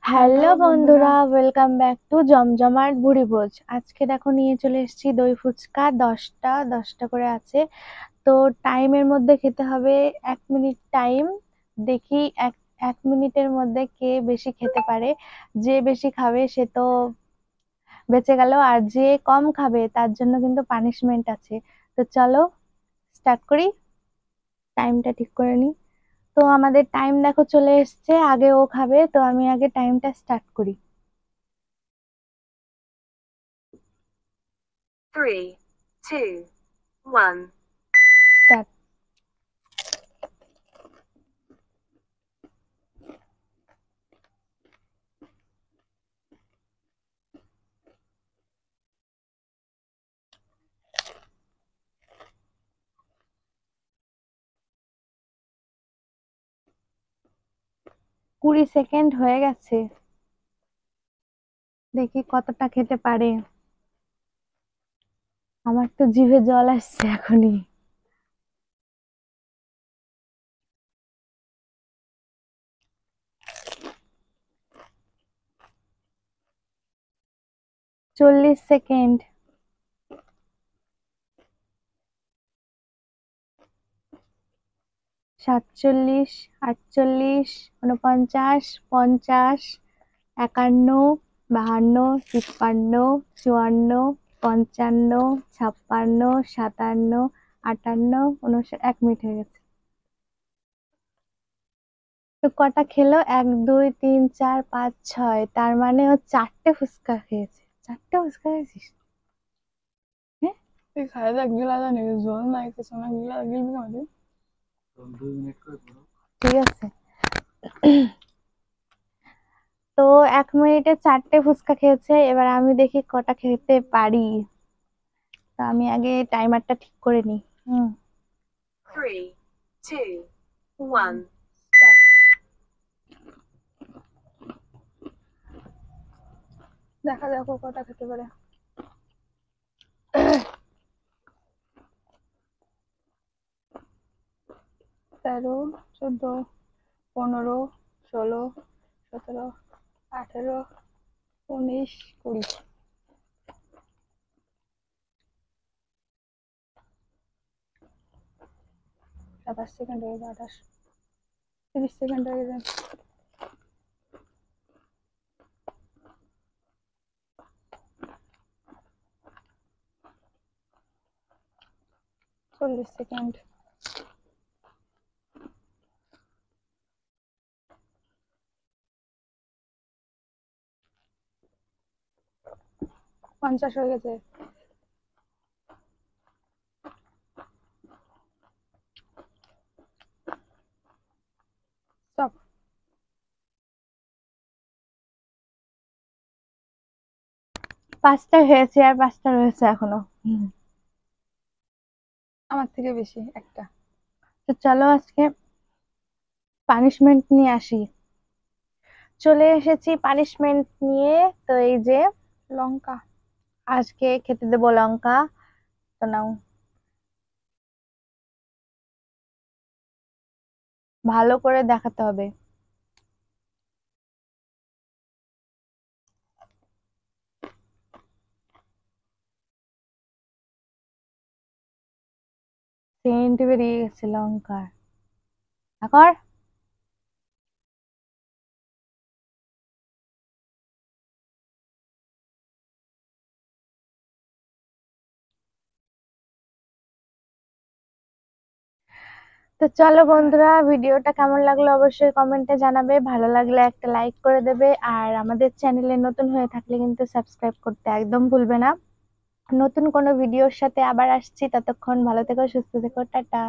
Hello বন্ধুরা, welcome back to জমজমাট ভুড়িভোজ। আজকে দেখো নিয়ে চলে এসেছি দই ফুচকা 10টা করে আছে। তো টাইমের মধ্যে খেতে হবে, 1 মিনিট টাইম। দেখি এক এক মিনিটের মধ্যে কে বেশি খেতে পারে। যে বেশি খাবে সে তো বেঁচে গেল, আর যে কম খাবে তার জন্য কিন্তু পানিশমেন্ট আছে। তো চলো স্টার্ট করি, টাইমটা ঠিক করে নি। তো আমাদের টাইম দেখো চলে এসেছে, আগে ও খাবে, তো আমি আগে টাইমটা স্টার্ট করি। 3, 2, 1. স্টার্ট। 20 সেকেন্ড হয়ে গেছে, দেখি কতটা খেতে পারে। আমার তো জিভে জল আসছে এখনই। 40 সেকেন্ড। 47, 48, 49, 50, 51, 52, 53, 54, 55, 56, 57, 58, 59। 1 মিনিট হয়ে গেছে। তো কটা খেলো? 1 2 3 4 5 6, তার মানে ও 4টে ফুচকা খেয়েছে। 4টে ফুচকা খেয়েছিস? হ্যাঁ, তুই খাই দেখ গিলা জানি জল নাই কিছু না গিলা গিলবি কেমন ঠিক আছে। তো 1 মিনিটে 4টে ফুচকা খেয়েছে, এবার আমি দেখি কটা খেতে পারি। তো আমি আগে টাইমারটা ঠিক করে নিই। 3, 2, 1. দেখা যাক ও কটা খেতে পারে। 13, 14, 15, 16, 17, 18, 19, 20। 27 সেকেন্ড হয়ে গেছে, 28, 30 সেকেন্ড হয়ে গেছে। 40 সেকেন্ড। 50 হয়ে গেছে। স্টপ। 5টা হয়েছে আর 5টা রয়েছে এখনো। আমার থেকে বেশি একটা। তো চলো আজকে পানিশমেন্ট নিয়ে আসি। চলে এসেছি পানিশমেন্ট নিয়ে। তো এই যে লঙ্কা। আজকে খেতে দেবো লঙ্কা। তো নাও, ভালো করে দেখাতে হবে। সেন্ট বেরিয়ে গেছে লঙ্কার। এখন তো চলো বন্ধুরা, ভিডিওটা কেমন লাগলো অবশ্যই কমেন্টে জানাবে, ভালো লাগলে একটা লাইক করে দেবে, আর আমাদের চ্যানেলে নতুন হয়ে থাকলে কিন্তু সাবস্ক্রাইব করতে একদম ভুলবে না। নতুন কোনো ভিডিওর সাথে আবার আসছি, ততক্ষণ ভালো থেকো, সুস্থ থেকো, টাটা।